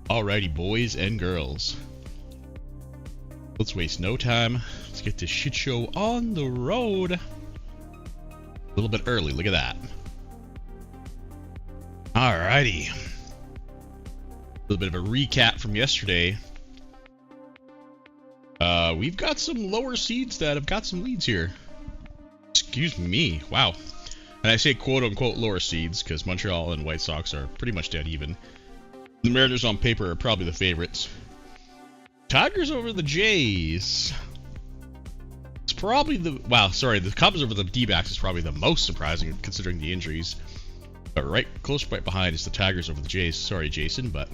Alrighty, boys and girls. Let's waste no time. Let's get this shit show on the road. A little bit early, look at that. Alrighty. A little bit of a recap from yesterday. We've got some lower seeds that have got some leads here. Excuse me, wow. And I say quote-unquote lower seeds because Montreal and White Sox are pretty much dead even. The Mariners on paper are probably the favorites. Tigers over the Jays. It's probably the... Wow, sorry, the Cubs over the D-backs is probably the most surprising considering the injuries. But close right behind is the Tigers over the Jays. Sorry, Jason, but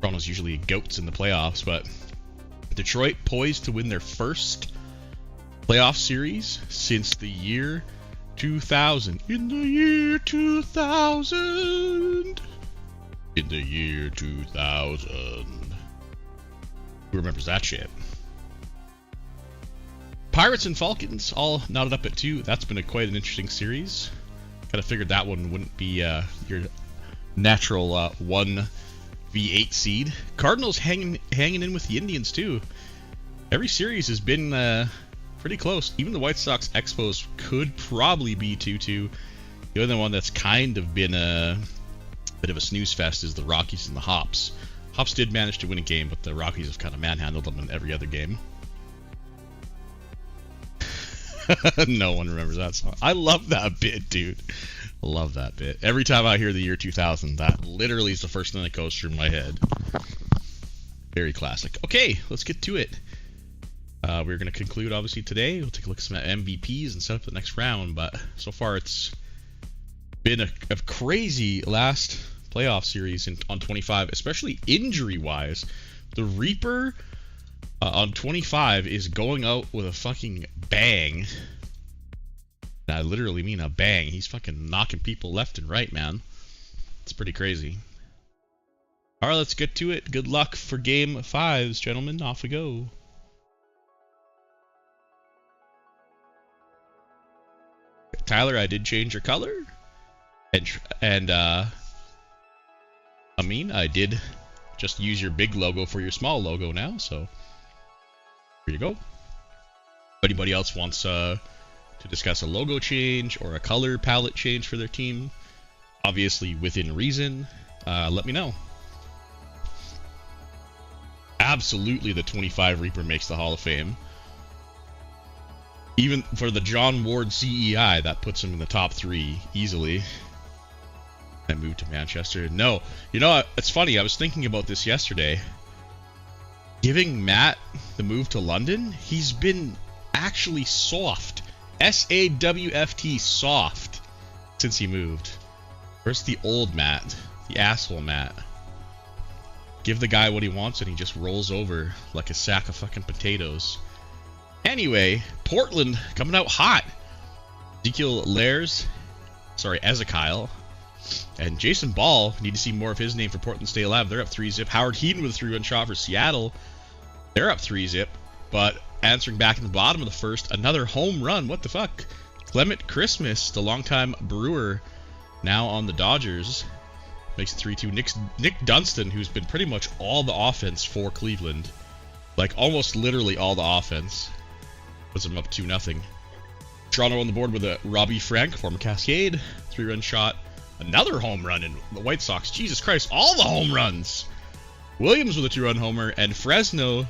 Toronto's usually goats in the playoffs, but Detroit poised to win their first playoff series since the year 2000. In the year 2000. In the year 2000. Who remembers that shit? Pirates and Falcons all knotted up at 2. That's been quite an interesting series. Kind of figured that one wouldn't be your natural 1v8 seed. Cardinals hanging in with the Indians too. Every series has been pretty close. Even the White Sox Expos could probably be 2-2. The other one that's kind of been a bit of a snooze fest is the Rockies and the Hops. Hops did manage to win a game, but the Rockies have kind of manhandled them in every other game. No one remembers that song. I love that bit, dude. I love that bit. Every time I hear the year 2000, that literally is the first thing that goes through my head. Very classic. Okay, let's get to it. We're going to conclude, obviously, today. We'll take a look at some MVPs and set up the next round, but so far it's been a crazy last playoff series on 25, especially injury-wise. The Reaper on 25 is going out with a fucking bang. And I literally mean a bang. He's fucking knocking people left and right, man. It's pretty crazy. Alright, let's get to it. Good luck for game 5s, gentlemen. Off we go. Tyler, I did change your color. And I did just use your big logo for your small logo now, so here you go. If anybody else wants to discuss a logo change or a color palette change for their team, obviously within reason, let me know. Absolutely, the 25 Reaper makes the Hall of Fame. Even for the John Ward CEI, that puts him in the top 3 easily. I moved to Manchester. No, you know, it's funny. I was thinking about this yesterday. Giving Matt the move to London, he's been actually soft. S-A-W-F-T, soft, since he moved. Where's the old Matt? The asshole Matt. Give the guy what he wants and he just rolls over like a sack of fucking potatoes. Anyway, Portland coming out hot. Ezekiel, and Jason Ball, need to see more of his name for Portland Stay Alive. They're up 3-zip. Howard Heaton with a 3-run shot for Seattle. They're up 3-zip. But answering back in the bottom of the first, another home run. What the fuck? Clement Christmas, the longtime Brewer, now on the Dodgers. Makes it 3-2. Nick Dunston, who's been pretty much all the offense for Cleveland. Like, almost literally all the offense. Puts him up 2-0. Toronto on the board with a Robbie Frank, former Cascade. 3-run shot. Another home run in the White Sox. Jesus Christ, all the home runs! Williams with a 2-run homer, and Fresno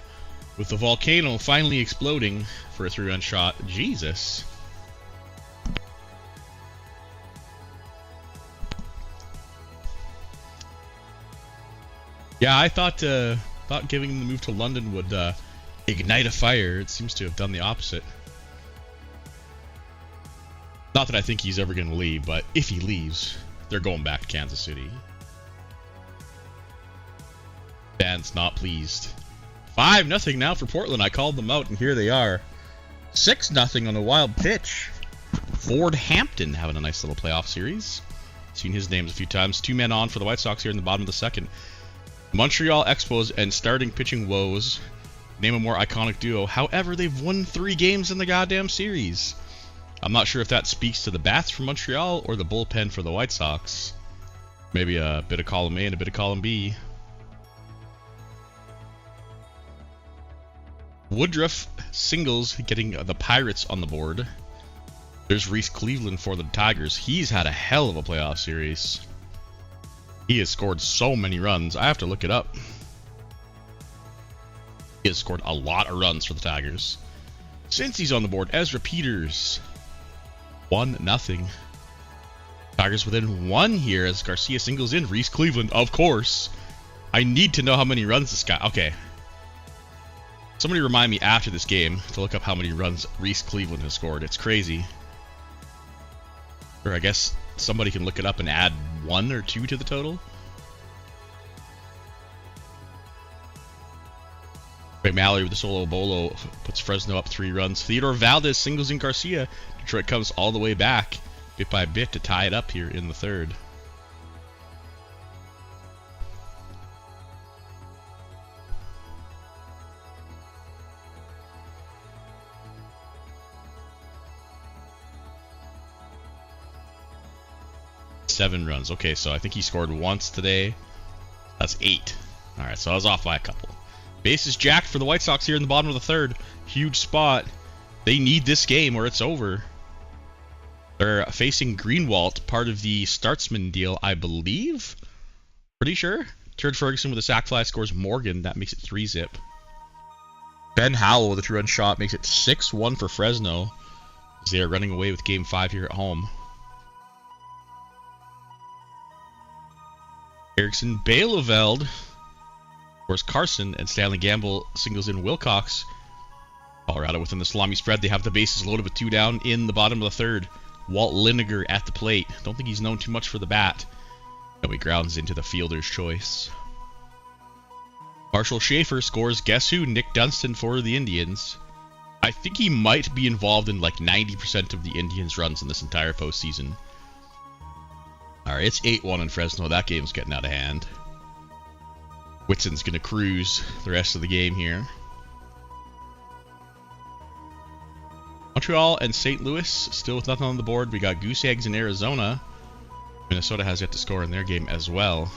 with the volcano finally exploding for a 3-run shot. Jesus. Yeah, I thought giving him the move to London would ignite a fire. It seems to have done the opposite. Not that I think he's ever going to leave, but if he leaves, they're going back to Kansas City. Fans not pleased. 5-0 now for Portland. I called them out, and here they are. 6-0 on a wild pitch. Ford Hampton having a nice little playoff series. Seen his names a few times. 2 men on for the White Sox here in the bottom of the second. Montreal Expos and starting pitching woes. Name a more iconic duo. However, they've won 3 games in the goddamn series. I'm not sure if that speaks to the bats from Montreal or the bullpen for the White Sox. Maybe a bit of column A and a bit of column B. Woodruff singles getting the Pirates on the board. There's Reese Cleveland for the Tigers. He's had a hell of a playoff series. He has scored so many runs. I have to look it up. He has scored a lot of runs for the Tigers. Since he's on the board, Ezra Peters. 1-0. Tigers within 1 here as Garcia singles in. Reese Cleveland, of course. I need to know how many runs this guy... Okay. Somebody remind me after this game to look up how many runs Reese Cleveland has scored. It's crazy. Or I guess somebody can look it up and add 1 or 2 to the total. Ray Mallory with the solo bolo puts Fresno up 3 runs. Theodore Valdez singles in Garcia. Detroit comes all the way back, bit by bit, to tie it up here in the 3rd. Seven runs. Okay, so I think he scored once today. That's 8. All right, so I was off by a couple. Bases jacked for the White Sox here in the bottom of the 3rd. Huge spot. They need this game or it's over. They're facing Greenwald, part of the Startsman deal, I believe. Pretty sure. Turd Ferguson with a sac fly scores Morgan. That makes it 3-zip. Ben Howell with a 2-run shot makes it 6-1 for Fresno, as they are running away with Game 5 here at home. Erickson Baileveld, of course Carson, and Stanley Gamble singles in Wilcox. Colorado within the salami spread. They have the bases loaded with 2 down in the bottom of the 3rd. Walt Liniger at the plate. Don't think he's known too much for the bat. No, he grounds into the fielder's choice. Marshall Schaefer scores guess who? Nick Dunston for the Indians. I think he might be involved in like 90% of the Indians' runs in this entire postseason. Alright, it's 8-1 in Fresno. That game's getting out of hand. Whitson's going to cruise the rest of the game here. Montreal and St. Louis still with nothing on the board. We got Goose Eggs in Arizona. Minnesota has yet to score in their game as well.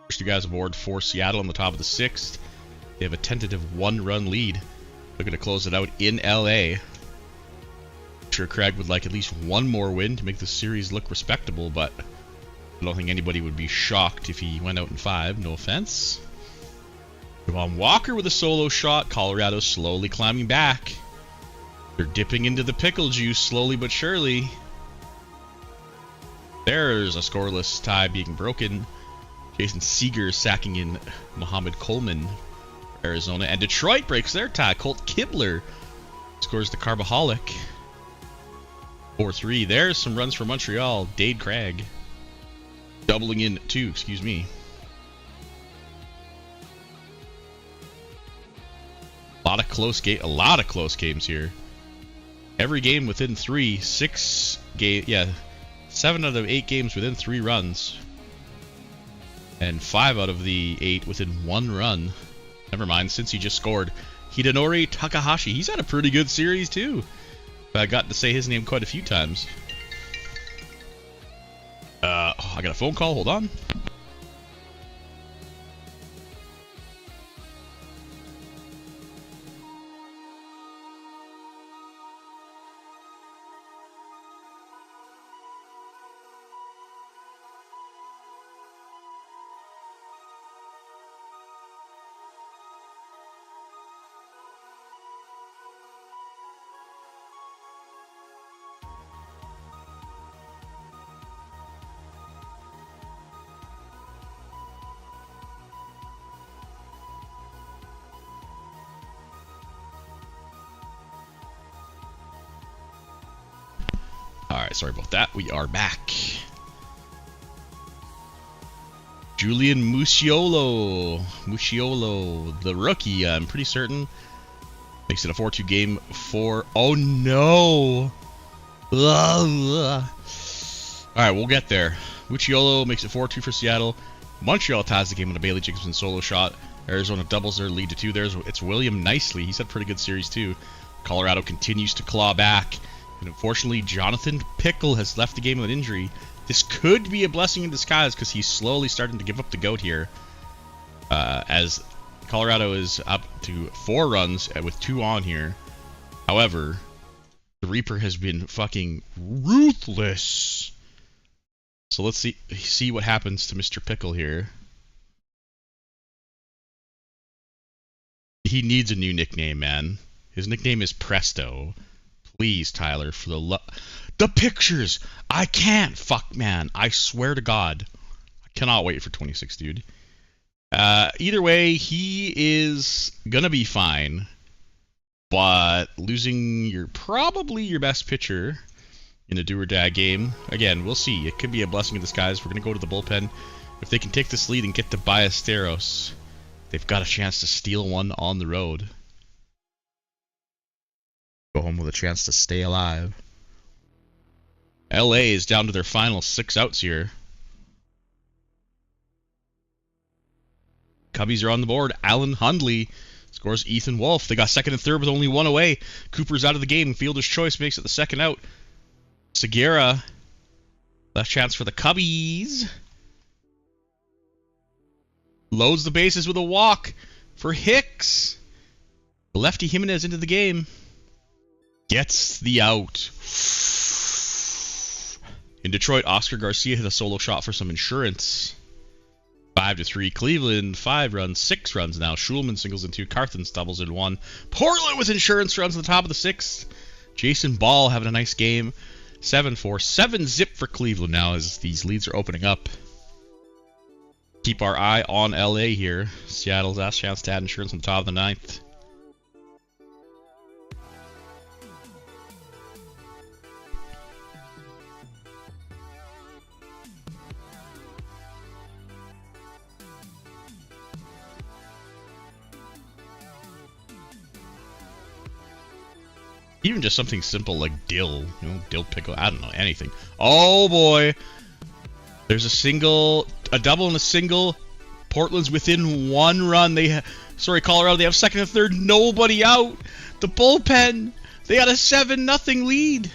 First 2 guys aboard for Seattle on the top of the 6th. They have a tentative 1-run lead. Looking to close it out in LA. I'm sure Craig would like at least 1 more win to make the series look respectable, but I don't think anybody would be shocked if he went out in 5. No offense. Javon Walker with a solo shot. Colorado slowly climbing back. They're dipping into the pickle juice slowly but surely. There's a scoreless tie being broken. Jason Seager sacking in Muhammad Coleman for Arizona. And Detroit breaks their tie. Colt Kibler scores the Carbaholic. 4-3. There's some runs for Montreal. Dade Craig doubling in 2, excuse me. A lot of close games here. Every game within 3. 7 out of 8 games within 3 runs. And 5 out of the 8 within 1 run. Never mind, since he just scored. Hidenori Takahashi. He's had a pretty good series too. I got to say his name quite a few times. I got a phone call. Hold on. Alright, sorry about that. We are back. Julian Musiolo, the rookie, I'm pretty certain. Makes it a 4-2 game for... Oh, no! Alright, we'll get there. Musiolo makes it 4-2 for Seattle. Montreal ties the game on a Bailey Jacobson solo shot. Arizona doubles their lead to 2. It's William Nicely. He's had a pretty good series, too. Colorado continues to claw back. And unfortunately, Jonathan Pickle has left the game with an injury. This could be a blessing in disguise because he's slowly starting to give up the goat here. As Colorado is up to 4 runs with 2 on here. However, the Reaper has been fucking ruthless. So let's see what happens to Mr. Pickle here. He needs a new nickname, man. His nickname is Presto. Please, Tyler, for the pictures! I can't! Fuck, man. I swear to God. I cannot wait for 26, dude. Either way, he is gonna be fine. But losing probably your best pitcher in a do-or-die game. Again, we'll see. It could be a blessing in disguise. We're gonna go to the bullpen. If they can take this lead and get to Ballesteros, they've got a chance to steal one on the road. Go home with a chance to stay alive. LA is down to their final 6 outs here. Cubbies are on the board. Alan Hundley scores Ethan Wolf. They got second and third with only 1 away. Cooper's out of the game. Fielder's choice makes it the second out. Segura, last chance for the Cubbies. Loads the bases with a walk for Hicks. Lefty Jimenez into the game. Gets the out. In Detroit, Oscar Garcia hit a solo shot for some insurance. 5-3. Cleveland, 5 runs, 6 runs now. Schulman singles in 2. Carthens doubles in 1. Portland with insurance runs on the top of the 6th. Jason Ball having a nice game. 7-4. 7-zip for Cleveland now as these leads are opening up. Keep our eye on LA here. Seattle's last chance to add insurance on the top of the 9th. Even just something simple like dill, dill pickle, I don't know, anything. Oh boy! There's a double and a single. Portland's within 1 run. Colorado, they have second and third, nobody out. The bullpen, they had a 7-0 lead.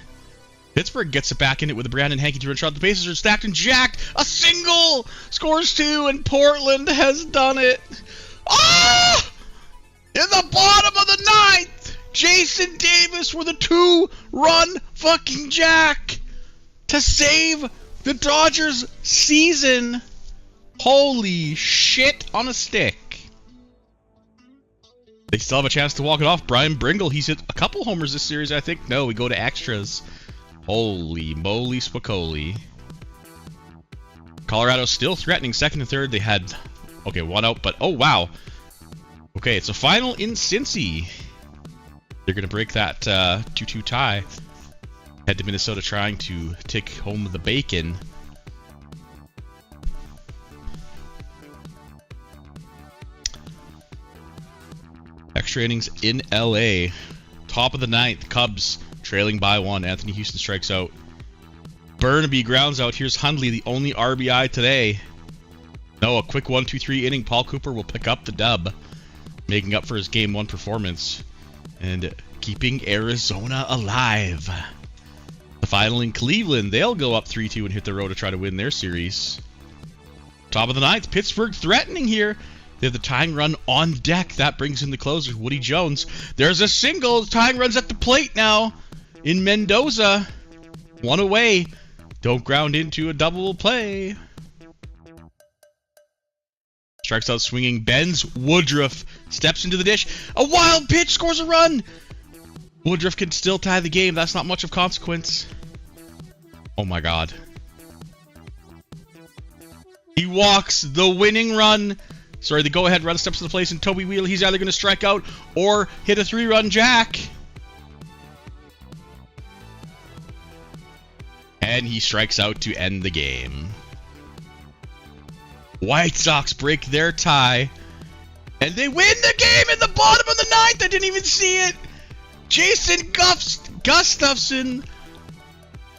Pittsburgh gets it back in it with a Brandon Hankey to run shot. The bases are stacked and jacked. A single! Scores 2, and Portland has done it. Ah! In the bottom of the 9th! Jason Davis with a 2-run fucking jack to save the Dodgers season. Holy shit on a stick. They still have a chance to walk it off. Brian Bringle, he's hit a couple homers this series, I think. No, we go to extras. Holy moly spicoli. Colorado still threatening second and third. They had, 1 out, but oh wow. Okay, it's a final in Cincy. They're going to break that 2-2 tie. Head to Minnesota trying to take home the bacon. Extra innings in LA. Top of the 9th. Cubs trailing by 1. Anthony Houston strikes out. Burnaby grounds out. Here's Hundley, the only RBI today. No, a quick 1-2-3 inning. Paul Cooper will pick up the dub, making up for his Game 1 performance and keeping Arizona alive. The final in Cleveland. They'll go up 3-2 and hit the road to try to win their series. Top of the 9th. Pittsburgh threatening here. They have the tying run on deck. That brings in the closer, Woody Jones. There's a single. The tying run's at the plate now in Mendoza. 1 away. Don't ground into a double play. Strikes out swinging. Bends. Woodruff steps into the dish. A wild pitch. Scores a run. Woodruff can still tie the game. That's not much of consequence. Oh my god. He walks the winning run. The go-ahead run steps to the place, and Toby Wheeler, he's either going to strike out or hit a 3-run jack. And he strikes out to end the game. White Sox break their tie, and they win the game in the bottom of the 9th. I didn't even see it. Jason Gustafson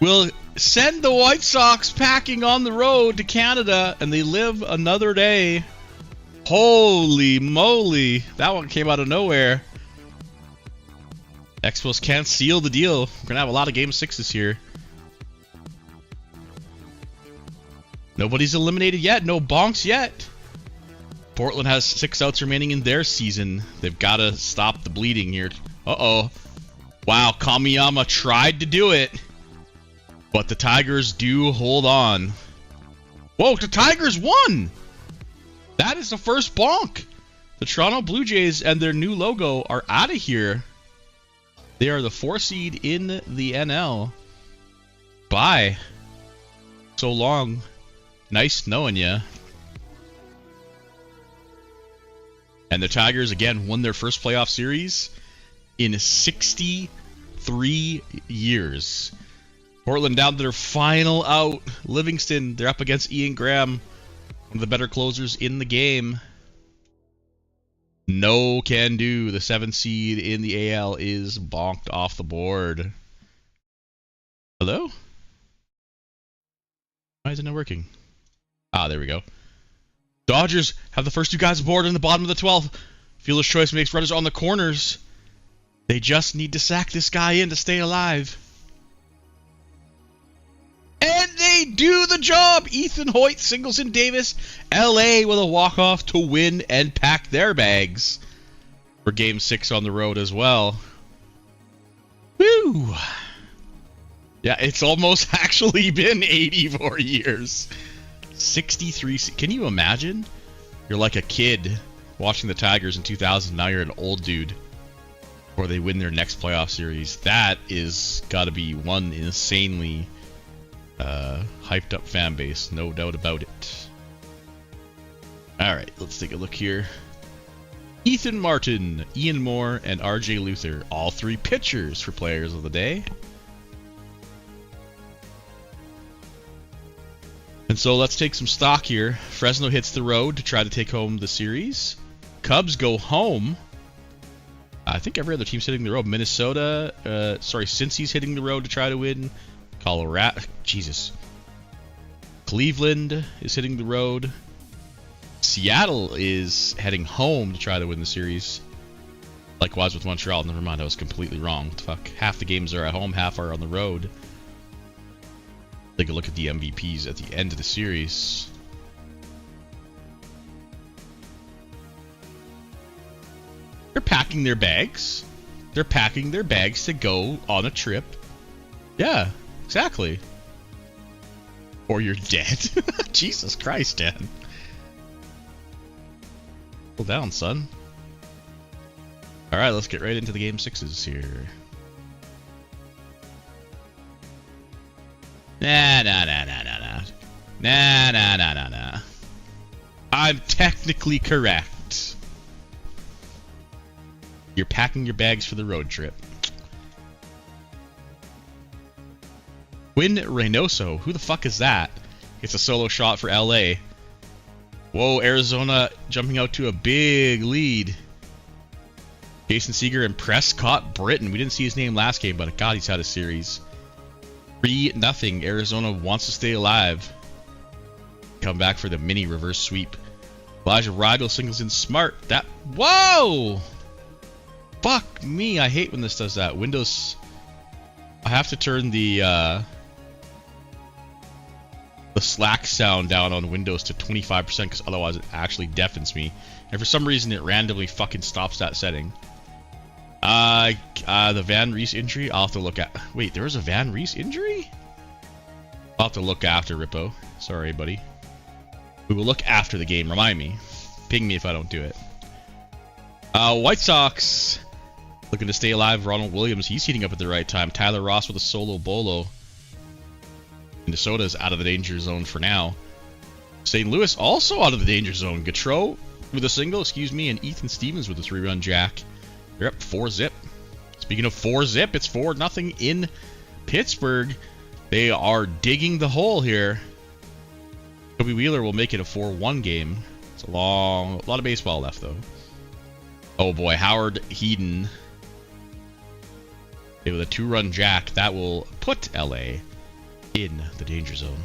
will send the White Sox packing on the road to Canada, and they live another day. Holy moly. That one came out of nowhere. Expos can't seal the deal. We're going to have a lot of Game 6s here. Nobody's eliminated yet. No bonks yet. Portland has 6 outs remaining in their season. They've got to stop the bleeding here. Uh-oh. Wow, Kamiyama tried to do it. But the Tigers do hold on. Whoa, the Tigers won! That is the first bonk. The Toronto Blue Jays and their new logo are out of here. They are the 4 seed in the NL. Bye. So long. Nice knowing ya. And the Tigers, again, won their first playoff series in 63 years. Portland down to their final out. Livingston, they're up against Ian Graham, one of the better closers in the game. No can do. The 7th seed in the AL is bonked off the board. Hello? Why is it not working? Ah, there we go. Dodgers have the first 2 guys aboard in the bottom of the 12th. Fielder's choice makes runners on the corners. They just need to sack this guy in to stay alive. And they do the job! Ethan Hoyt singles in Davis. LA with a walk-off to win and pack their bags for Game 6 on the road as well. Woo! Yeah, it's almost actually been 84 years. 63. Can you imagine? You're like a kid watching the Tigers in 2000. Now you're an old dude before they win their next playoff series. That is got to be one insanely hyped up fan base. No doubt about it. All right, let's take a look here. Ethan Martin, Ian Moore, and RJ Luther. All 3 pitchers for players of the day. And so let's take some stock here. Fresno hits the road to try to take home the series. Cubs go home. I think every other team's hitting the road. Minnesota, Cincy's hitting the road to try to win. Colorado, Jesus. Cleveland is hitting the road. Seattle is heading home to try to win the series. Likewise with Montreal. Never mind, I was completely wrong. What the fuck? Half the games are at home, half are on the road. Take a look at the MVPs at the end of the series. They're packing their bags. They're packing their bags to go on a trip. Yeah, exactly. Or you're dead. Jesus Christ, Dan. Pull down, son. Alright, let's get right into the Game 6s here. Nah. I'm technically correct. You're packing your bags for the road trip. Quinn Reynoso. Who the fuck is that? It's a solo shot for LA. Whoa, Arizona jumping out to a big lead. Jason Seager and Prescott Britton. We didn't see his name last game, but God, he's had a series. 3-0. Arizona wants to stay alive. Come back for the mini reverse sweep. Elijah Rydell singles in Smart. That. Whoa! Fuck me. I hate when this does that. Windows. I have to turn the Slack sound down on Windows to 25% because otherwise it actually deafens me. And for some reason it randomly fucking stops that setting. The Van Reese injury, I'll have to look at. Wait, there was a Van Reese injury? I'll have to look after, Rippo. Sorry, buddy. We will look after the game. Remind me. Ping me if I don't do it. White Sox looking to stay alive. Ronald Williams, he's heating up at the right time. Tyler Ross with a solo bolo. Minnesota's out of the danger zone for now. St. Louis also out of the danger zone. Gautreau with a single, and Ethan Stevens with a 3-run jack. They're up 4-zip. Speaking of 4-zip, it's 4-0 in Pittsburgh. They are digging the hole here. Kobe Wheeler will make it a 4-1 game. It's a lot of baseball left, though. Oh boy, Howard Heeden with a 2-run jack. That will put LA in the danger zone.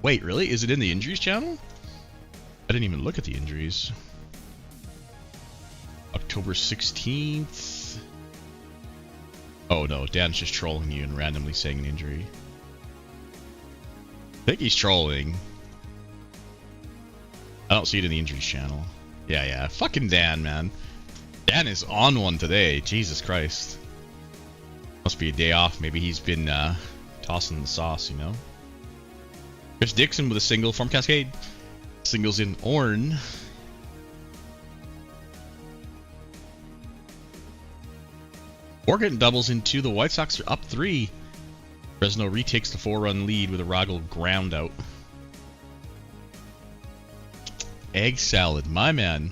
Wait, really? Is it in the injuries channel? I didn't even look at the injuries. October 16th. Oh no, Dan's just trolling you and randomly saying an injury. I think he's trolling. I don't see it in the injuries channel. Yeah. Fucking Dan, man. Dan is on one today. Jesus Christ. Must be a day off. Maybe he's been tossing the sauce, you know? Chris Dixon with a single from Cascade. Singles in Orne. Morgan doubles in 2. The White Sox are up 3. Fresno retakes the 4-run lead with a Rogel ground out. Egg salad, my man.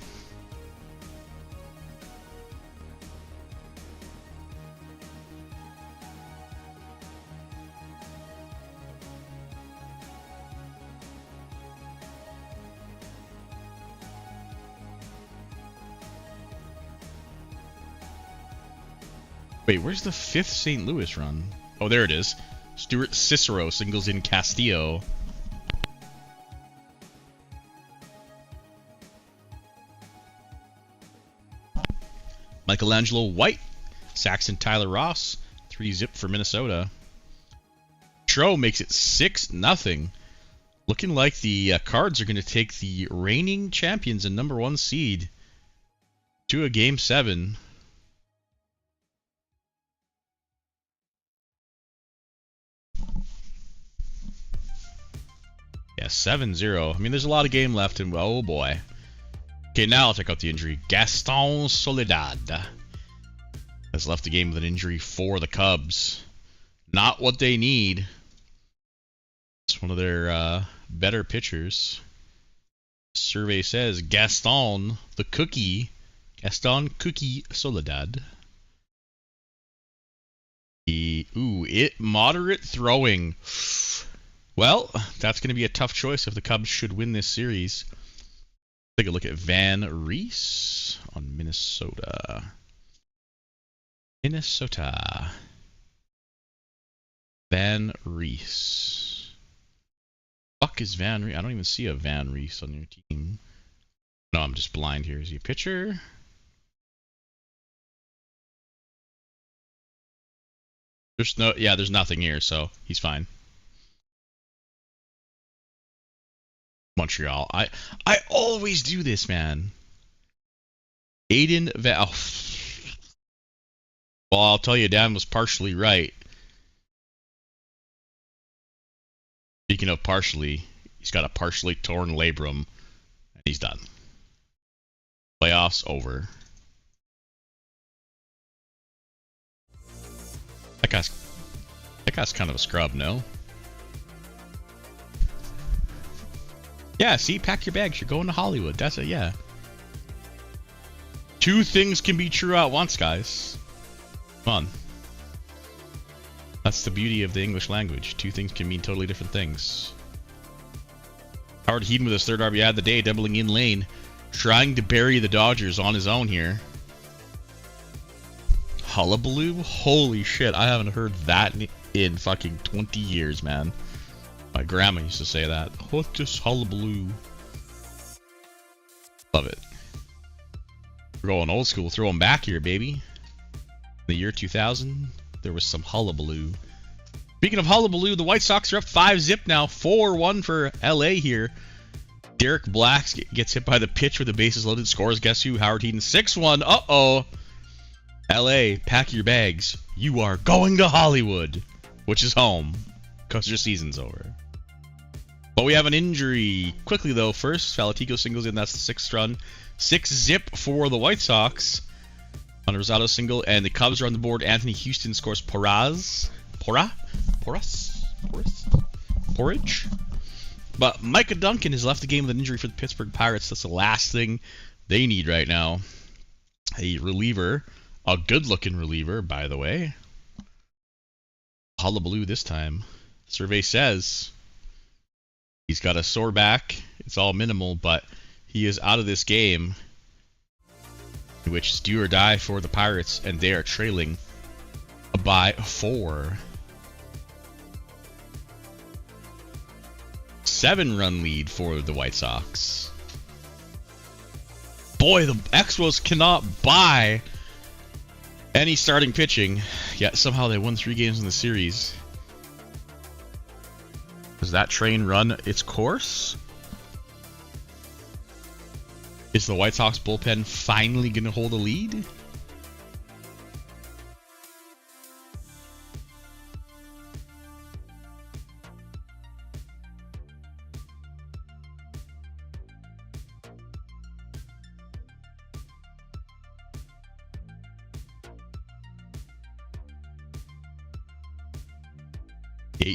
Wait, where's the 5th St. Louis run? Oh, there it is. Stuart Cicero singles in Castillo. Michelangelo White, Saxon Tyler Ross, 3-zip for Minnesota. Tro makes it 6-0. Looking like the Cards are going to take the reigning champions and #1 seed to a Game 7. Yeah, 7-0. I mean, there's a lot of game left, and oh boy. Okay, now I'll check out the injury. Gaston Soledad has left the game with an injury for the Cubs. Not what they need. It's one of their better pitchers. Survey says Gaston, the Cookie. Gaston Cookie Soledad. Moderate throwing. Well, that's going to be a tough choice if the Cubs should win this series. Take a look at Van Reese on Minnesota. Van Reese. Fuck is Van Reese? I don't even see a Van Reese on your team. No, I'm just blind here. Is he a pitcher? There's nothing here, so he's fine. Montreal. I always do this, man. Aiden Val. Well, I'll tell you, Dan was partially right. Speaking of partially, he's got a partially torn labrum, and he's done. Playoffs over. That guy's kind of a scrub, no? Yeah, see, pack your bags. You're going to Hollywood. That's it, yeah. Two things can be true at once, guys. Come on. That's the beauty of the English language. Two things can mean totally different things. Howard Heaton with his 3rd RBI of the day, doubling in lane. Trying to bury the Dodgers on his own here. Hullabaloo? Holy shit, I haven't heard that in fucking 20 years, man. My grandma used to say that. Oh, just hullabaloo. Love it. We're going old school. Throw them back here, baby. In the year 2000, there was some hullabaloo. Speaking of hullabaloo, the White Sox are up 5-zip now. 4-1 for LA here. Derek Black gets hit by the pitch with the bases loaded. Scores, guess who? Howard Heaton. 6-1. Uh-oh. LA, pack your bags. You are going to Hollywood, which is home, because your season's over. But we have an injury. Quickly, though, first, Falatico singles in. That's the 6th run. 6-zip for the White Sox. On a Rosado single, and the Cubs are on the board. Anthony Houston scores Porage. But Micah Duncan has left the game with an injury for the Pittsburgh Pirates. That's the last thing they need right now. A reliever. A good-looking reliever, by the way. Hullabaloo this time. Survey says he's got a sore back. It's all minimal, but he is out of this game, which is do or die for the Pirates, and they are trailing by 4. 7-run lead for the White Sox. Boy, the Expos cannot buy Any starting pitching, yet somehow they won 3 games in the series. Does that train run its course? Is the White Sox bullpen finally going to hold a lead?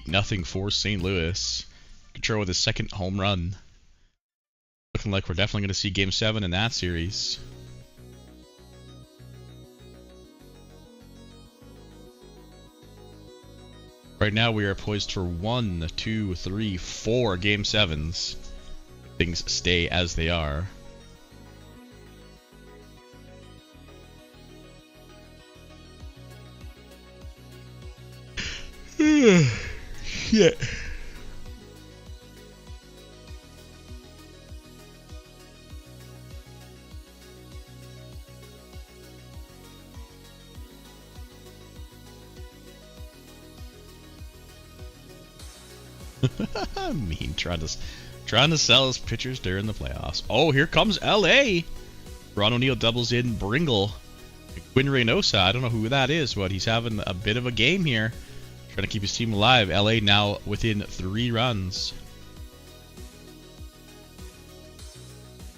Nothing for St. Louis. Control with his second home run. Looking like we're definitely going to see Game 7 in that series. Right now we are poised for 1, 2, 3, 4 Game 7s. Things stay as they are. Shit. Mean trying to sell his pitchers during the playoffs. Oh, here comes LA. Ron O'Neill doubles in Bringle. Quinn Reynosa, I don't know who that is, but he's having a bit of a game here. Trying to keep his team alive. LA now within 3 runs.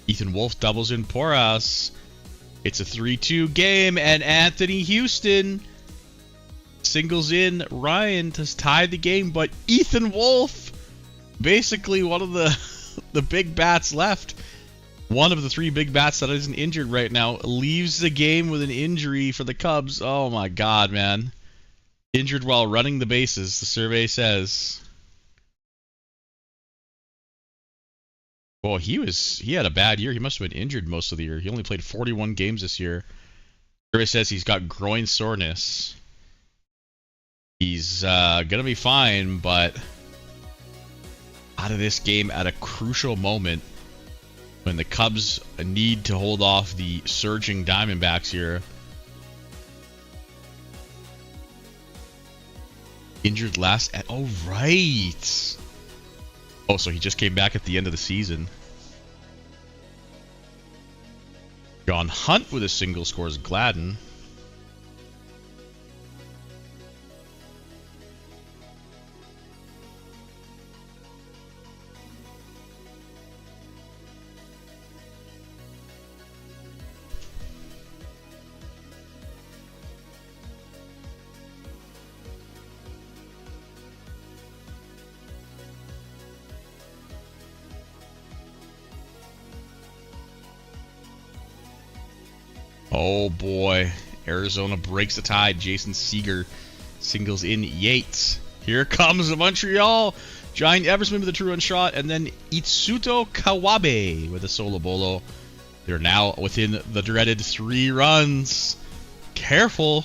Ethan Wolf doubles in Porras. It's a 3-2 game, and Anthony Houston singles in Ryan to tie the game, but Ethan Wolf, basically one of the big bats left, one of the 3 big bats that isn't injured right now, leaves the game with an injury for the Cubs. Oh my god, man. Injured while running the bases, the survey says. Well, he had a bad year. He must have been injured most of the year. He only played 41 games this year. Survey says he's got groin soreness. He's gonna be fine, but out of this game at a crucial moment when the Cubs need to hold off the surging Diamondbacks here. Injured last at... Oh, right. Oh, so he just came back at the end of the season. John Hunt with a single scores Gladden. Oh boy, Arizona breaks the tide. Jason Seager singles in Yates. Here comes the Montreal. Giant Eversman with a 2-run shot, and then Itsuto Kawabe with a solo bolo. They're now within the dreaded 3 runs. Careful.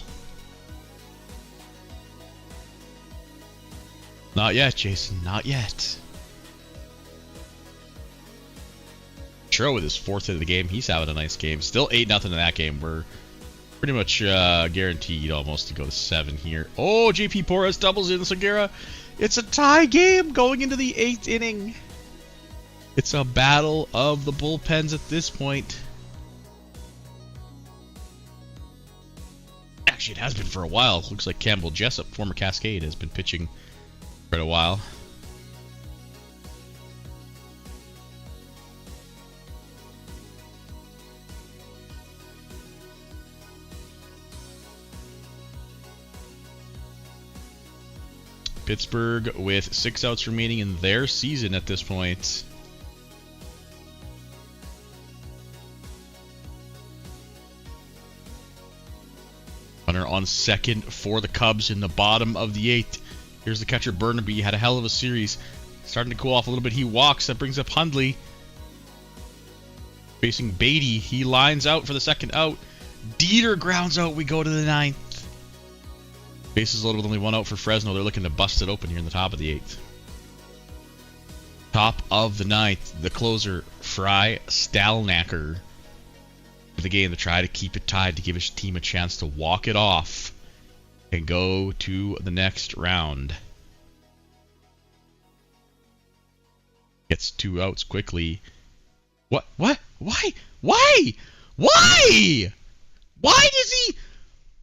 Not yet, Jason. Not yet. With his 4th hit of the game, he's having a nice game. Still 8-0 in that game. We're pretty much guaranteed almost to go to 7 here. Oh, JP Porras doubles in Segura. It's a tie game going into the 8th inning. It's a battle of the bullpens at this point. Actually, it has been for a while. Looks like Campbell Jessup, former Cascade, has been pitching for a while. Pittsburgh with 6 outs remaining in their season at this point. Runner on second for the Cubs in the bottom of the 8th. Here's the catcher Burnaby. Had a hell of a series. Starting to cool off a little bit. He walks. That brings up Hundley. Facing Beatty. He lines out for the second out. Dieter grounds out. We go to the 9th. Bases loaded with only 1 out for Fresno. They're looking to bust it open here in the top of the 8th. Top of the 9th. The closer, Fry Stalnaker. the game to try to keep it tied to give his team a chance to walk it off and go to the next round. Gets 2 outs quickly. What? Why? Why does he...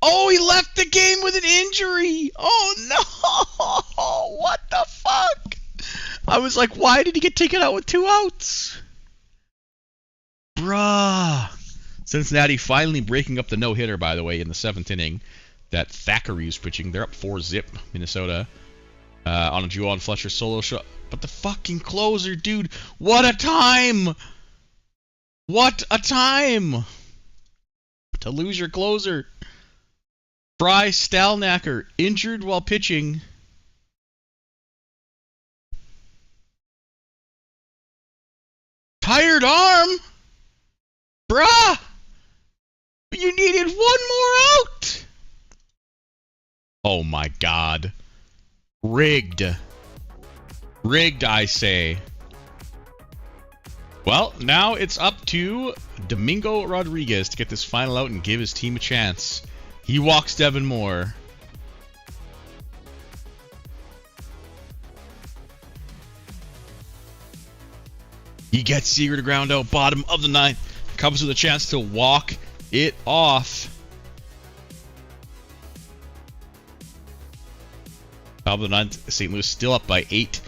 Oh, he left the game with an injury. Oh, no. What the fuck? I was like, why did he get taken out with 2 outs? Bruh. Cincinnati finally breaking up the no-hitter, by the way, in the 7th inning. That Thackeray was pitching. They're up 4-0, Minnesota. On a Juwan Fletcher solo shot. But the fucking closer, dude. What a time. What a time to lose your closer. Fry Stalnaker, injured while pitching. Tired arm? Bruh! You needed 1 more out! Oh my god. Rigged. Rigged, I say. Well, now it's up to Domingo Rodriguez to get this final out and give his team a chance. He walks Devin Moore. He gets Seager to ground out, bottom of the 9th. Cubs with a chance to walk it off. Top of the 9th, St. Louis still up by 8.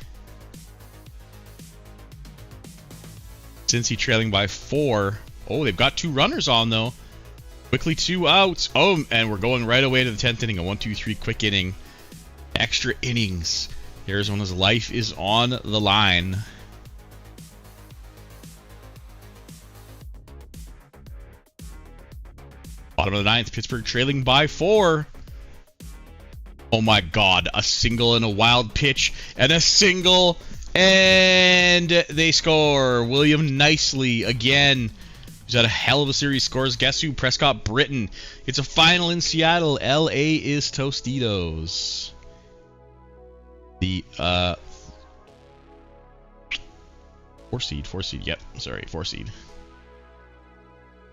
Cincy trailing by 4. Oh, they've got 2 runners on, though. Quickly 2 outs. Oh, and we're going right away to the 10th inning. A 1-2-3 quick inning. Extra innings. Arizona's life is on the line. Bottom of the 9th, Pittsburgh trailing by 4. Oh my god, a single and a wild pitch, and a single, and they score. William Nicely again. He's had a hell of a series. Scores. Guess who? Prescott Britton. It's a final in Seattle. LA is Tostitos. The 4 seed. Yep, sorry, 4 seed.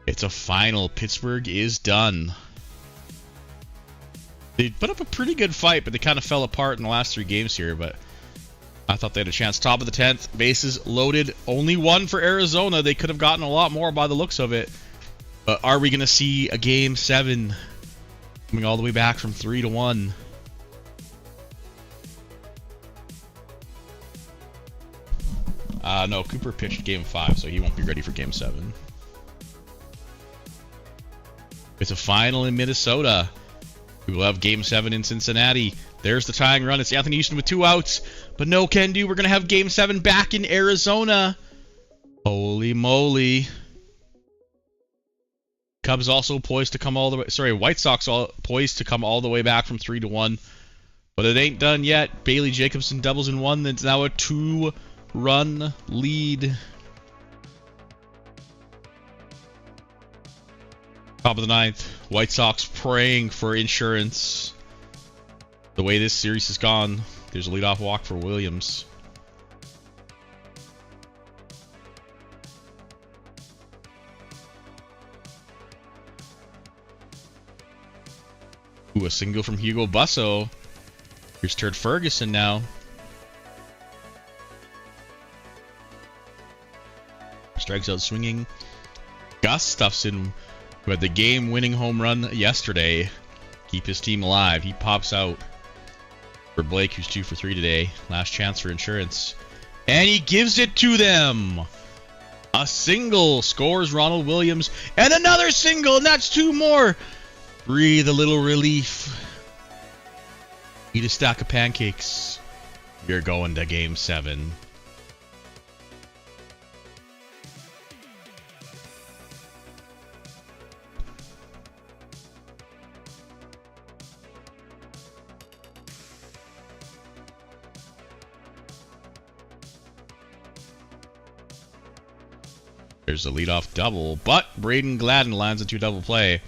It's a final. Pittsburgh is done. They put up a pretty good fight, but they kind of fell apart in the last 3 games here, but I thought they had a chance. Top of the 10th, bases loaded. Only 1 for Arizona. They could have gotten a lot more by the looks of it. But are we going to see a Game 7 coming all the way back from 3-1? No, Cooper pitched Game 5, so he won't be ready for Game 7. It's a final in Minnesota. We will have Game 7 in Cincinnati. There's the tying run. It's Anthony Houston with 2 outs. But no can do. We're going to have Game 7 back in Arizona. Holy moly. Cubs also poised to come all the way... Sorry, White Sox all poised to come all the way back from 3-1. But it ain't done yet. Bailey Jacobson doubles in 1. That's now a 2-run lead. Top of the 9th, White Sox praying for insurance. The way this series has gone, there's a leadoff walk for Williams. Ooh, a single from Hugo Busso. Here's Turd Ferguson now. Strikes out swinging. Gustafson, who had the game-winning home run yesterday, keep his team alive. He pops out for Blake, who's 2 for 3 today. Last chance for insurance. And he gives it to them. A single scores Ronald Williams. And another single, and that's 2 more. Breathe a little relief. Eat a stack of pancakes. You're going to Game 7. There's a leadoff double, but Braden Gladden lands into a double play.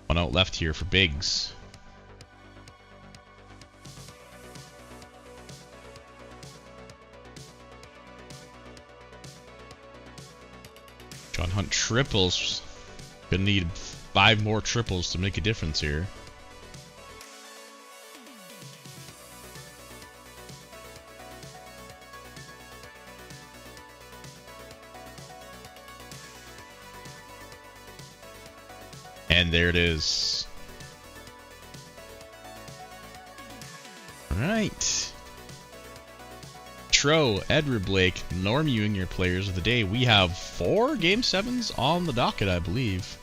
1 out left here for Biggs. John Hunt triples Gonna need 5 more triples to make a difference here. And there it is. Alright. Tro, Edward Blake, Norm Ewing, your players of the day. We have 4 Game 7s on the docket, I believe.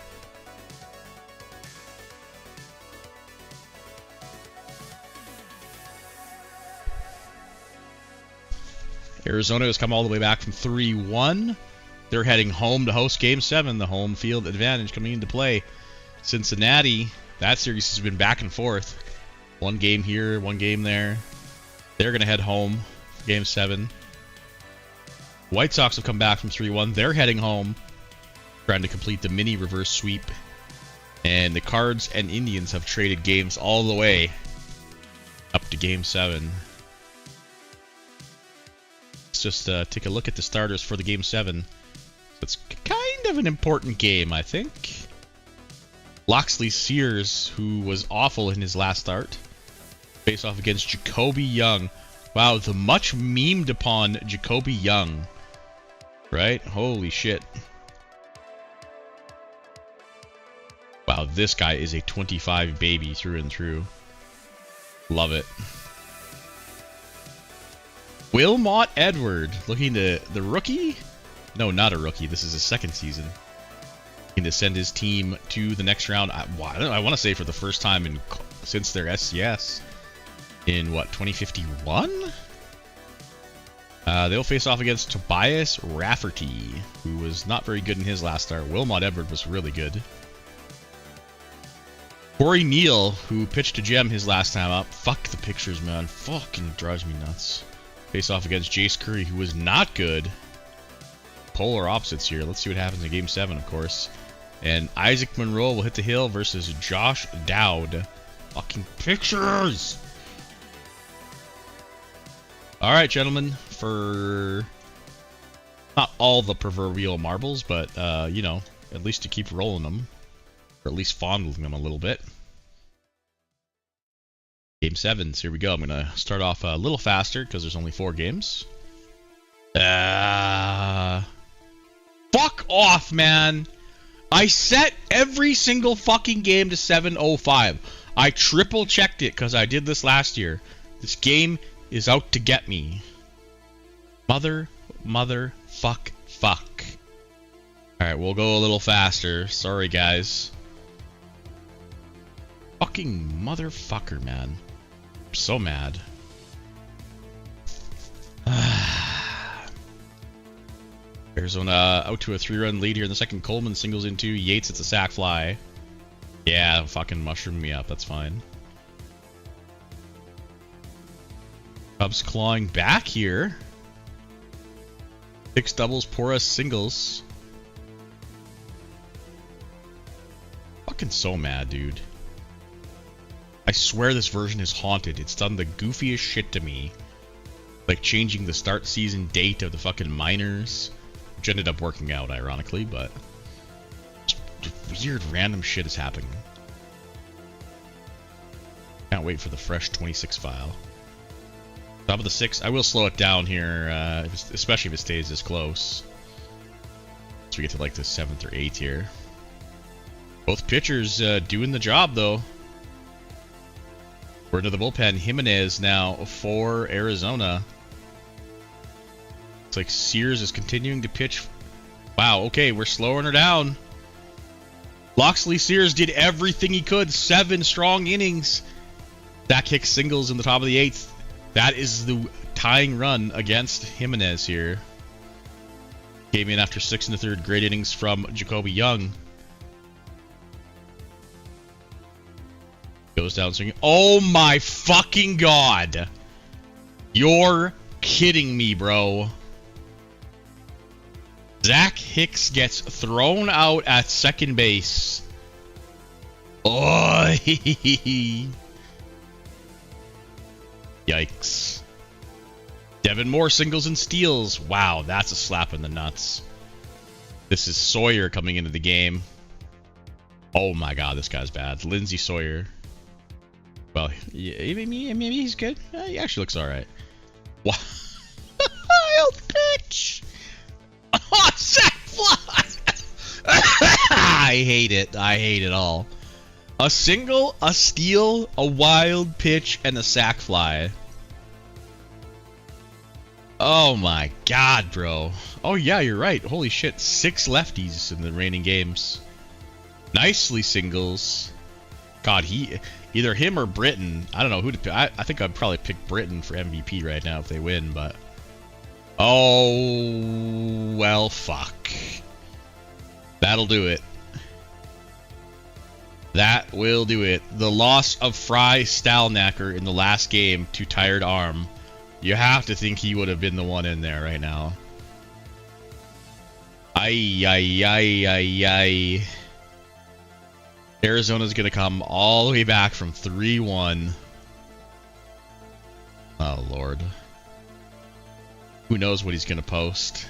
Arizona has come all the way back from 3-1. They're heading home to host Game 7, the home field advantage coming into play. Cincinnati, that series has been back and forth. 1 game here, 1 game there. They're going to head home for Game 7. White Sox have come back from 3-1. They're heading home, trying to complete the mini reverse sweep. And the Cards and Indians have traded games all the way up to Game 7. Let's just take a look at the starters for the Game 7. It's kind of an important game, I think. Loxley Sears, who was awful in his last start, face off against Jacoby Young. Wow, the much memed upon Jacoby Young. Right? Holy shit. Wow, this guy is a 25 baby through and through. Love it. Wilmot Edward, looking to the rookie? No, not a rookie. This is his 2nd season. Looking to send his team to the next round. I want to say for the first time since their SCS in what, 2051? They'll face off against Tobias Rafferty, who was not very good in his last start. Wilmot Edward was really good. Corey Neal, who pitched a gem his last time up. Fuck the pictures, man. Fucking drives me nuts. Face off against Jace Curry, who was not good. Polar opposites here. Let's see what happens in Game 7, of course. And Isaac Monroe will hit the hill versus Josh Dowd. Fucking pictures! Alright, gentlemen. For not all the proverbial marbles, but, you know, at least to keep rolling them. Or at least fondling them a little bit. Game 7, so here we go. I'm going to start off a little faster because there's only 4 games. Fuck off, man. I set every single fucking game to 705. I triple checked it because I did this last year. This game is out to get me. Mother, fuck. Alright, we'll go a little faster. Sorry, guys. Fucking motherfucker, man. I'm so mad. Arizona out to a 3-run lead here in the second. Coleman singles into Yates. It's a sac fly. Yeah, fucking mushroom me up. That's fine. Cubs clawing back here. 6 doubles, Porras singles. Fucking so mad, dude. I swear this version is haunted. It's done the goofiest shit to me. Like changing the start season date of the fucking minors. Which ended up working out, ironically, but just weird random shit is happening. Can't wait for the fresh 26 file. Top of the 6. I will slow it down here, especially if it stays this close. So we get to like the 7th or 8th here. Both pitchers doing the job, though. We're into the bullpen. Jimenez now for Arizona. It's like Sears is continuing to pitch. Wow, okay, we're slowing her down. Loxley Sears did everything he could. 7 strong innings. That kicks singles in the top of the 8th. That is the tying run against Jimenez here. Came in after 6 in the 3rd. Great innings from Jacoby Young. Goes down swinging. Oh my fucking god. You're kidding me, bro. Zach Hicks gets thrown out at second base. Oh, yikes. Devin Moore singles and steals. Wow, that's a slap in the nuts. This is Sawyer coming into the game. Oh my god, this guy's bad. Lindsey Sawyer. Well, yeah, maybe he's good. He actually looks alright. Wild pitch! Oh, sack fly! I hate it. I hate it all. A single, a steal, a wild pitch, and a sack fly. Oh my god, bro. Oh yeah, you're right. Holy shit. 6 lefties in the reigning games. Nicely singles. God, either him or Britton. I don't know who to pick. I think I'd probably pick Britton for MVP right now if they win, but... Oh, well, fuck. That'll do it. That will do it. The loss of Fry Stalnacker in the last game to tired arm. You have to think he would have been the one in there right now. Ay, ay, ay, ay, ay. Arizona's going to come all the way back from 3-1. Oh, Lord. Who knows what he's going to post.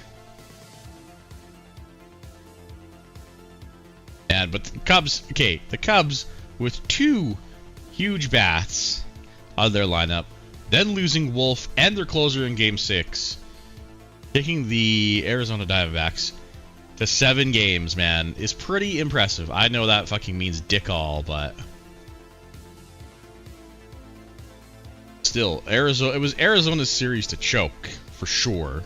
And but the Cubs, okay, the Cubs with 2 huge bats on their lineup, then losing Wolf and their closer in Game 6, taking the Arizona Diamondbacks to 7 games, man, is pretty impressive. I know that fucking means dick all, but still, Arizona. It was Arizona's series to choke for sure.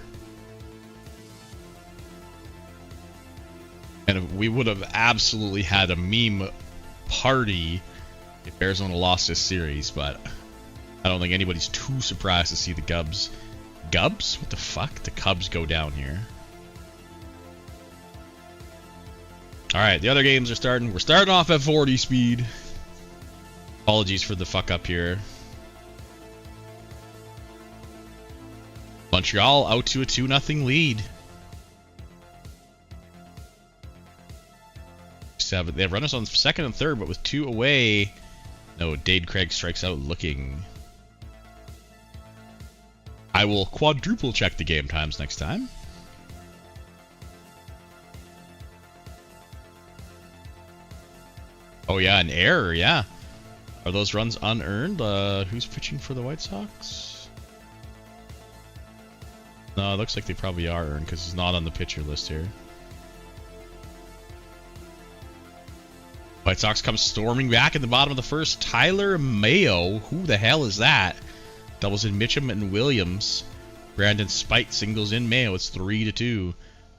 And we would have absolutely had a meme party if Arizona lost this series, but I don't think anybody's too surprised to see the Cubs. Gubs? What the fuck? The Cubs go down here. Alright, the other games are starting. We're starting off at 40 speed. Apologies for the fuck up here. Montreal out to a 2-0 lead. They have runners on second and third, but with 2 away. No, Dade Craig strikes out looking. I will quadruple check the game times next time. Oh yeah, an error, yeah. Are those runs unearned? Who's pitching for the White Sox? No, it looks like they probably are earned because he's not on the pitcher list here. White Sox come storming back in the bottom of the first. Tyler Mayo, who the hell is that? Doubles in Mitchum and Williams. Brandon Spite singles in Mayo. It's 3-2.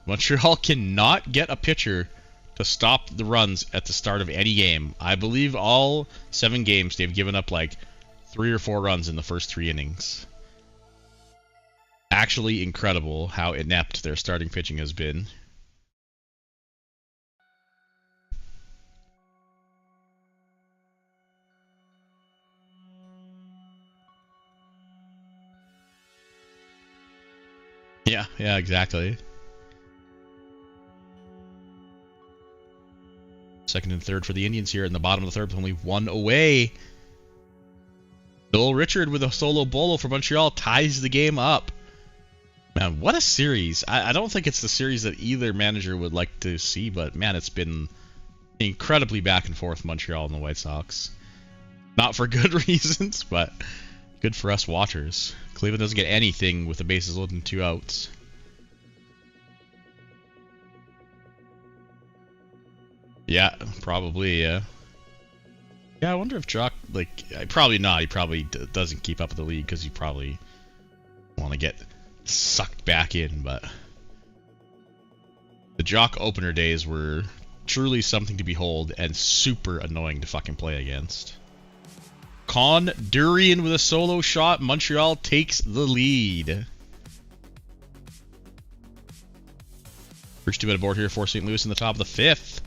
Montreal cannot get a pitcher to stop the runs at the start of any game. I believe all 7 games they've given up like 3 or 4 runs in the first 3 innings. Actually incredible how inept their starting pitching has been. Yeah, exactly. Second and third for the Indians here in the bottom of the third, with only 1 away. Bill Richard with a solo bolo for Montreal ties the game up. Man, what a series. I don't think it's the series that either manager would like to see, but man, it's been incredibly back and forth, Montreal and the White Sox. Not for good reasons, but good for us watchers. Cleveland doesn't get anything with the bases loaded and 2 outs. Yeah, probably, yeah. Yeah, I wonder if Jock, like, probably not. He probably doesn't keep up with the league because he probably want to get sucked back in, but the Jock opener days were truly something to behold and super annoying to fucking play against. Con Durian with a solo shot. Montreal takes the lead. First 2 at aboard here for St. Louis in the top of the 5th.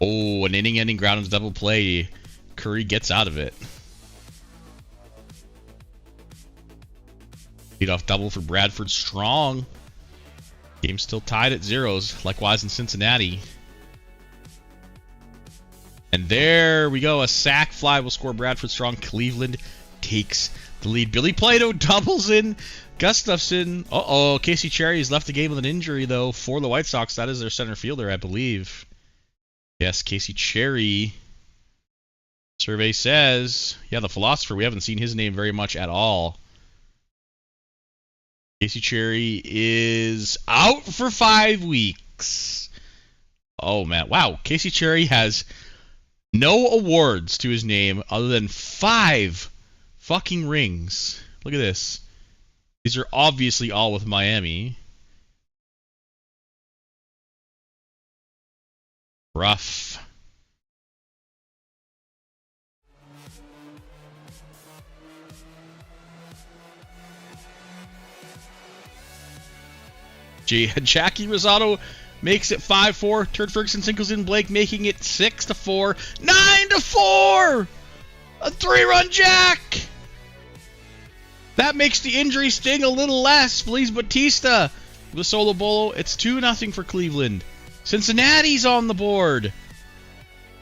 Oh, an inning-ending ground into double play. Curry gets out of it. Lead-off double for Bradford Strong. Game still tied at 0s. Likewise in Cincinnati. And there we go. A sac fly will score Bradford Strong. Cleveland takes the lead. Billy Plato doubles in. Gustafson. Uh-oh. Casey Cherry has left the game with an injury, though, for the White Sox. That is their center fielder, I believe. Yes, Casey Cherry. Survey says, yeah, the philosopher, we haven't seen his name very much at all. Casey Cherry is out for 5 weeks. Oh, man. Wow. Casey Cherry has no awards to his name other than 5 fucking rings. Look at this. These are obviously all with Miami. Rough. Jackie Rosado makes it 5-4. Turd Ferguson singles in Blake, making it 6-4. 9-4! A 3-run jack! That makes the injury sting a little less. Feliz Batista with a solo bolo. It's 2-0 for Cleveland. Cincinnati's on the board.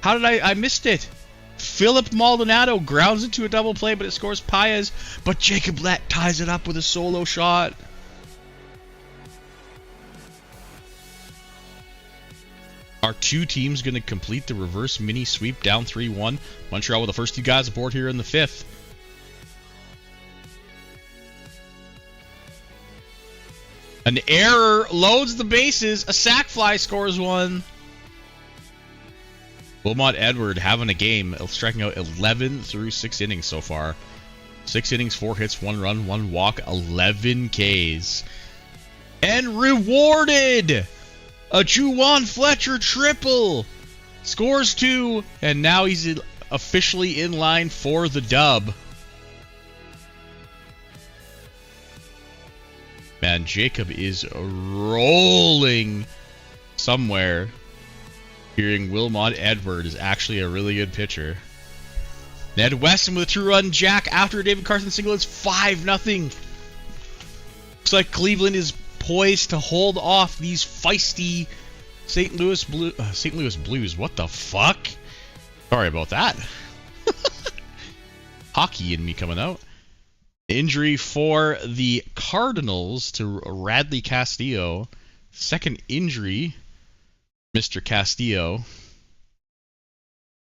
How did I missed it? Philip Maldonado grounds into a double play, but it scores Paez. But Jacob Lett ties it up with a solo shot. Are 2 teams going to complete the reverse mini sweep down 3-1? Montreal with the first 2 guys aboard here in the 5th. An error loads the bases. A sac fly scores 1. Wilmot Edward having a game, striking out 11 through 6 innings so far. 6 innings, 4 hits, 1 run, 1 walk, 11 Ks. And rewarded! A Juwan Fletcher triple! Scores 2, and now he's officially in line for the dub. Man, Jacob is rolling somewhere. Hearing Wilmot Edward is actually a really good pitcher. Ned Weston with a 2-run jack after David Carson single. It's 5-0. Looks like Cleveland is poised to hold off these feisty St. Louis Blues. What the fuck? Sorry about that. Hockey in me coming out. Injury for the Cardinals to Radley Castillo. Second injury, Mr. Castillo.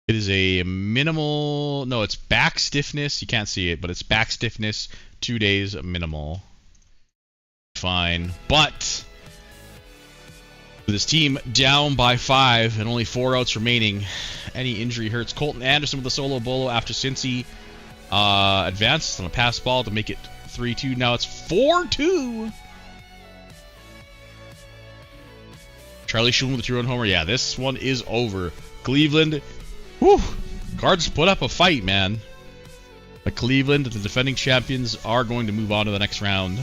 It is a minimal... No, it's back stiffness. You can't see it, but it's back stiffness. 2 days minimal. Fine. But with his team down by 5 and only 4 outs remaining, any injury hurts. Colton Anderson with a solo bolo after Cincy advances on a pass ball to make it 3-2. Now it's 4-2. Charlie Schumann with a 2-run homer. Yeah, this one is over. Cleveland, whew, Cards put up a fight, man. But Cleveland, the defending champions, are going to move on to the next round.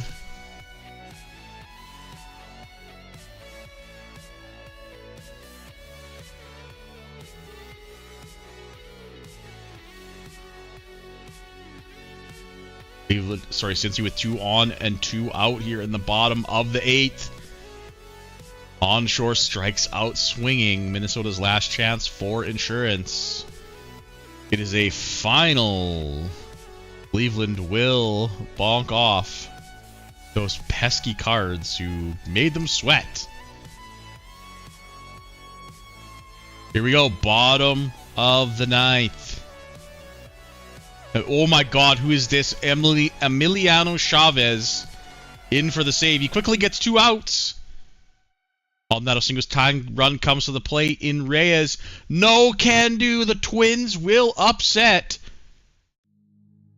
Cincy with 2 on and 2 out here in the bottom of the 8th. Onshore strikes out swinging. Minnesota's last chance for insurance. It is a final. Cleveland will bonk off those pesky Cards who made them sweat. Here we go. Bottom of the 9th. Oh my god, who is this? Emiliano Chavez in for the save. He quickly gets 2 outs. Maldonado singles, tying run comes to the plate in Reyes. No can do. The Twins will upset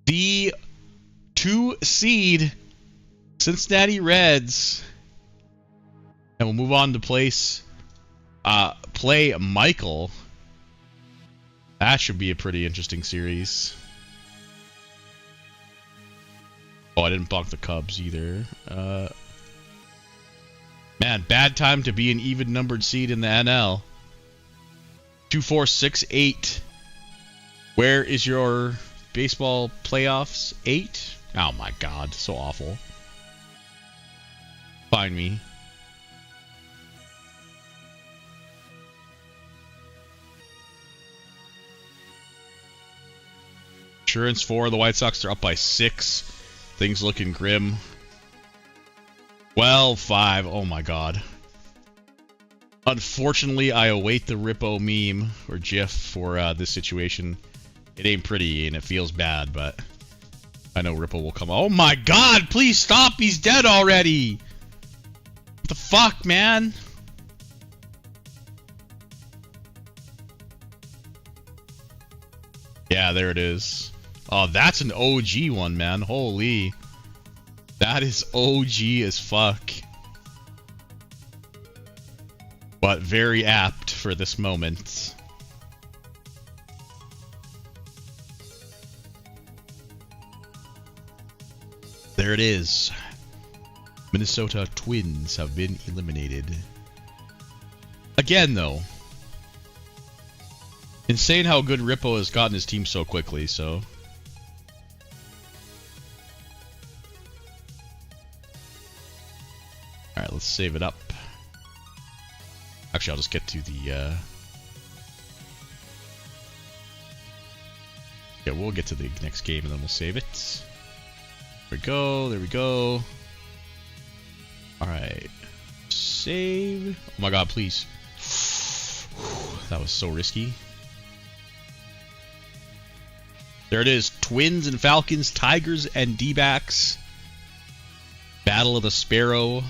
the 2 seed Cincinnati Reds. And we'll move on to play Michael. That should be a pretty interesting series. Oh, I didn't bonk the Cubs either. Man, bad time to be an even-numbered seed in the NL. 2, 4, 6, 8. Where is your baseball playoffs? 8? Oh my god, so awful. Find me. Insurance 4. The White Sox are up by 6. Things looking grim. 12-5. Oh my god. Unfortunately, I await the Rippo meme or GIF for this situation. It ain't pretty and it feels bad, but I know Rippo will come. Oh my god, please stop! He's dead already! What the fuck, man? Yeah, there it is. Oh, that's an OG one, man. Holy. That is OG as fuck. But very apt for this moment. There it is. Minnesota Twins have been eliminated. Again, though. Insane how good Rippo has gotten his team so quickly, so... Alright, let's save it up. Actually, I'll just get to the, Yeah, we'll get to the next game and then we'll save it. There we go, there we go. Alright. Save. Oh my god, please. That was so risky. There it is. Twins and Falcons, Tigers and D-backs. Battle of the Sparrow.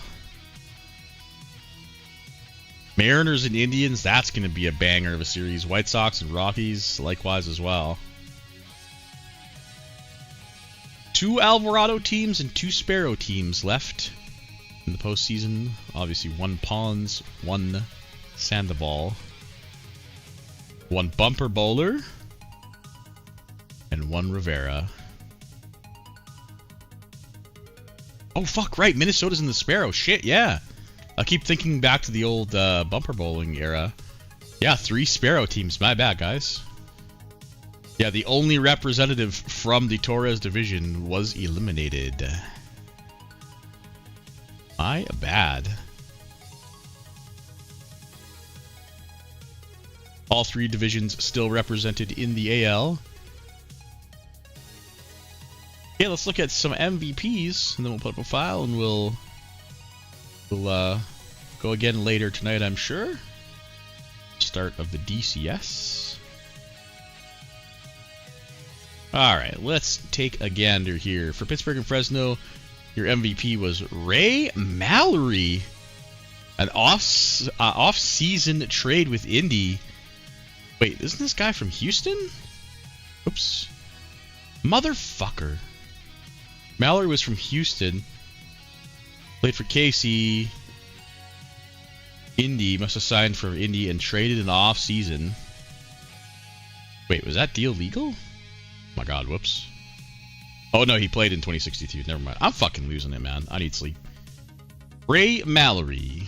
Mariners and Indians, that's going to be a banger of a series. White Sox and Rockies, likewise as well. 2 Alvarado teams and 2 Sparrow teams left in the postseason. Obviously, 1 Pons, 1 Sandoval, 1 Bumper Bowler, and 1 Rivera. Oh, fuck, right. Minnesota's in the Sparrow. Shit, yeah. I keep thinking back to the old bumper bowling era. Yeah, 3 Sparrow teams. My bad, guys. Yeah, the only representative from the Torres division was eliminated. My bad. All 3 divisions still represented in the AL. Okay, let's look at some MVPs, and then we'll put up a file, and we'll go again later tonight, I'm sure. Start of the DCS. Alright, let's take a gander here. For Pittsburgh and Fresno, your MVP was Ray Mallory. An off-season trade with Indy. Wait, isn't this guy from Houston? Oops. Motherfucker. Mallory was from Houston. Played for KC. Indy must have signed for Indy and traded in the off-season. Wait, was that deal legal? Oh my god, whoops. Oh no, he played in 2062. Never mind. I'm fucking losing it, man. I need sleep. Ray Mallory.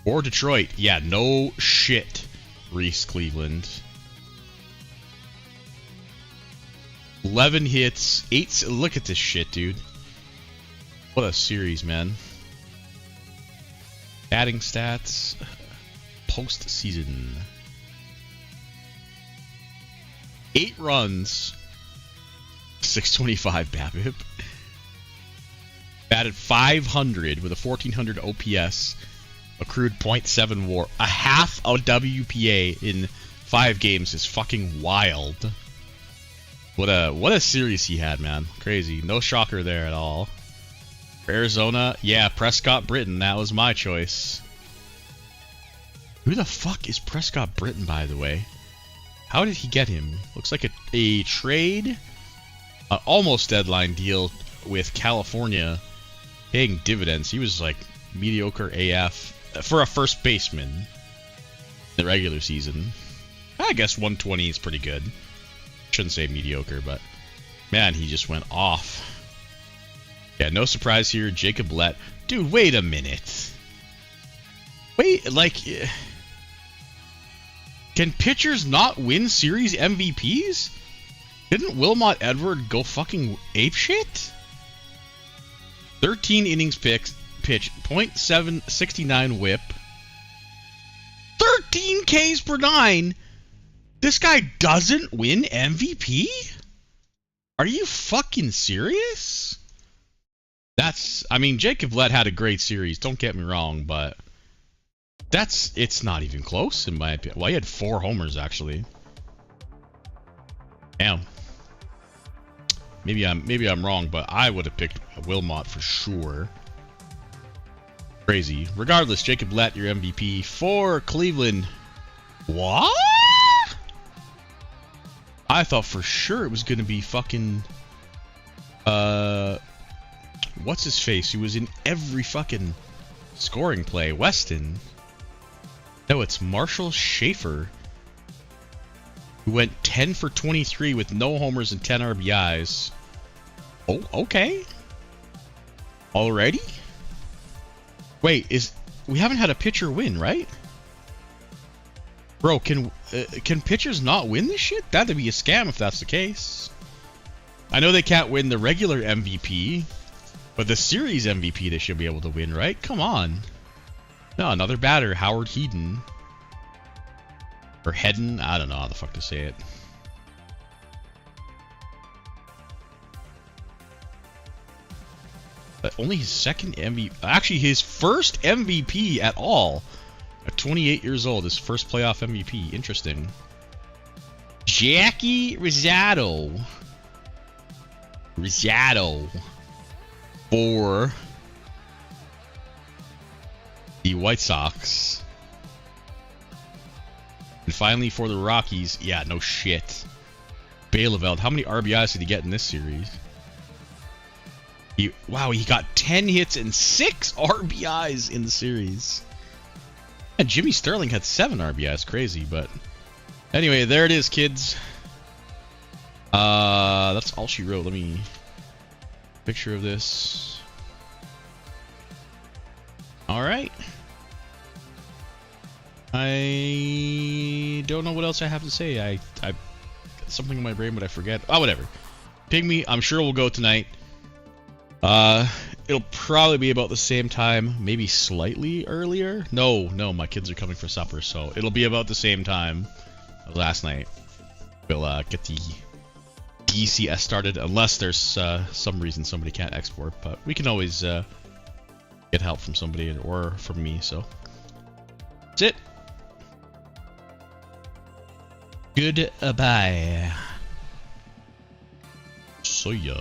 Or Detroit. Yeah, no shit. Reese Cleveland. 11 hits, 8... Look at this shit, dude. What a series, man. Batting stats. Postseason. 8 runs. 625 BABIP. Batted 500 with a 1400 OPS. Accrued .7 WAR. A half a WPA in 5 games is fucking wild. What a series he had, man. Crazy. No shocker there at all. For Arizona, yeah, Prescott Britton. That was my choice. Who the fuck is Prescott Britton, by the way? How did he get him? Looks like a trade. Almost deadline deal with California. Paying dividends. He was like mediocre AF for a first baseman in the regular season. I guess 120 is pretty good. Shouldn't say mediocre, but man, he just went off. Yeah, no surprise here. Jacob Lett. Dude, wait a minute. Wait, like... Can pitchers not win series MVPs? Didn't Wilmot Edward go fucking apeshit? 13 innings pitched, .769 whip. 13 Ks per 9? This guy doesn't win MVP? Are you fucking serious? I mean, Jacob Lett had a great series. Don't get me wrong, but it's not even close in my opinion. Well, he had 4 homers actually. Damn. Maybe I'm wrong, but I would have picked Wilmot for sure. Crazy. Regardless, Jacob Lett, your MVP for Cleveland. What? I thought for sure it was gonna be fucking what's his face? He was in every fucking scoring play. Weston. No, it's Marshall Schaefer, who went 10 for 23 with no homers and 10 RBIs. Oh, okay. Already? Wait, we haven't had a pitcher win, right? Bro, can pitchers not win this shit? That'd be a scam if that's the case. I know they can't win the regular MVP, but the series MVP they should be able to win, right? Come on. No, another batter, Howard Heeden. Or Hedden, I don't know how the fuck to say it. But only his second MVP, actually his first MVP at all. At 28 years old, his first playoff MVP. Interesting. Jackie Rizzato. For the White Sox. And finally for the Rockies. Yeah, no shit. Baileveld. How many RBIs did he get in this series? Wow, he got 10 hits and 6 RBIs in the series. And Jimmy Sterling had 7 RBIs. Crazy, but anyway, there it is, kids. That's all she wrote. Let me picture of this. All right. I don't know what else I have to say. I got something in my brain, but I forget. Oh, whatever. Pygmy, I'm sure will go tonight. It'll probably be about the same time, maybe slightly earlier. No, my kids are coming for supper, so it'll be about the same time as last night. We'll get the WCS started, unless there's some reason somebody can't export, but we can always get help from somebody or from me, so that's it. Goodbye. See ya.